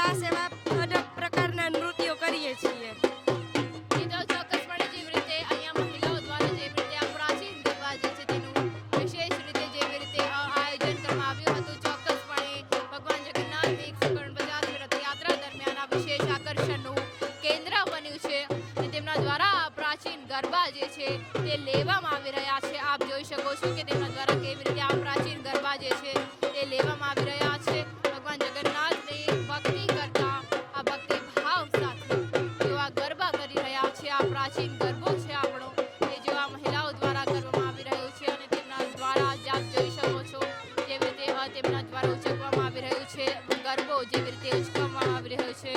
રાસ એવા અનેક પ્રકારના નૃત્યો કરીએ છીએ. એ તો ચોક્કસપણે જેવી રીતે અહીંયા મહિલાઓ દ્વારા જેવી રીતે આ પ્રાચીન ગરબા જે છે તેનું વિશેષ રીતે જેવી રીતે આયોજન કરવામાં આવ્યું હતું, ચોક્કસપણે ભગવાન જગન્નાથ 149મી રથયાત્રા દરમિયાન આ વિશેષ આકર્ષણનું કેન્દ્ર બન્યું છે અને તેમના દ્વારા આ પ્રાચીન ગરબા જે છે તે લેવામાં આવી રહ્યા છે. આપ જોઈ શકો છો કે તેમના દ્વારા કેવી રીતે આ પ્રાચીન ગરબા જે છે તે લેવામાં આવી રહ્યા છે. ભગવાન જગન્નાથની ભક્તિ કરતા આ ભક્તિ ભાવ સાથે જેઓ આ ગરબા કરી રહ્યા છે, આ પ્રાચીન ગરબો છે આપણો, એ જો આ મહિલાઓ દ્વારા કરવામાં આવી રહ્યું છે અને તેમના દ્વારા જ આપ જોઈ શકો છો જેવી રીતે તેમના દ્વારા ઉજવવામાં આવી રહ્યું છે ગરબો, જેવી રીતે ઉજવવામાં આવી રહ્યો છે.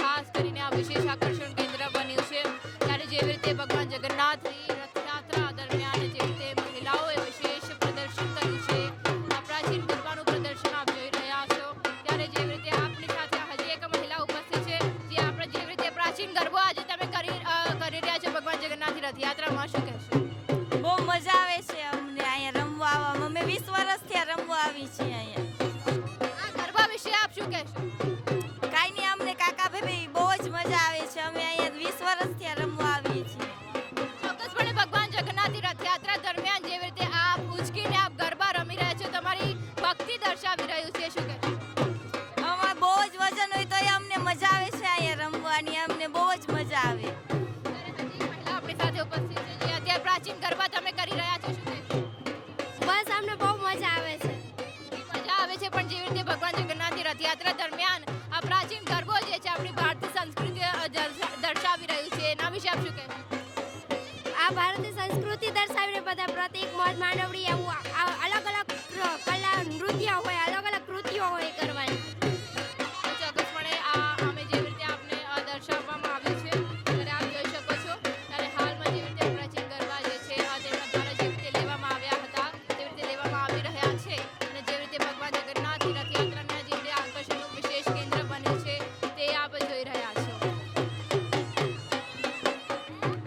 ખાસ કરીને આ વિશેષ આકર્ષણ કેન્દ્ર બન્યું છે ત્યારે જેવી રીતે ભગવાન જગન્નાથની રથયાત્રા દરમિયાન જે રીતે મહિલાઓએ વિશેષ પ્રદર્શન કર્યું છે, આ પ્રાચીન ગરબાનું પ્રદર્શન આપ જોઈ રહ્યા છો. ત્યારે જેવી રીતે આપની સાથે હજી એક મહિલા ઉપસ્થિત છે જે આપણે જેવી રીતે પ્રાચીન ગરબો આજે તમે કરી રહ્યા છો ભગવાન જગન્નાથની રથયાત્રામાં, શું કહેશો? બહુ મજા આવે છે અમને અહીંયા રમવા આવવામાં. અમે 20 વર્ષથી આ રમવા આવી છીએ અહીંયા. આ ગરબા વિશે આપ શું કહેશો? કાંઈ નહીં, અમને કાકા ભાભી બહુ જ મજા આવે છે. અમે અહીંયા 20 વર્ષથી આ રમવા આવીએ છીએ. ચોક્કસપણે ભગવાન જગન્નાથની રથયાત્રા દરમિયાન જેવી રીતે આપ ઉચકીને આપ ગરબા રમી રહ્યા છો, તમારી ભક્તિ દર્શાવી રહ્યું છે, શું કહેશો? અમારે બહુ જ વજન હોય તોય અમને મજા આવે છે અહીંયા રમવાની. અમને બહુ જ મજા આવે. ત્યારે હજી મહિલા આપણી સાથે ઉપસ્થિત છે જે અત્યારે પ્રાચીન ગરબા તમે કરી રહ્યા છો, શું કહેશો? બસ અમને બહુ મજા આવે છે. મજા આવે છે, પણ જેવી રીતે ભગવાન જગન્નાથની રથયાત્રા દરમિયાન આ પ્રાચીન ગરબો જે છે આપણી ભારતીય સંસ્કૃતિ દર્શાવી રહ્યું છે, એના વિશે આપ શું કહેશો? આ ભારતીય સંસ્કૃતિ દર્શાવીને બધા પ્રતિક મોજ માંડવડી એવું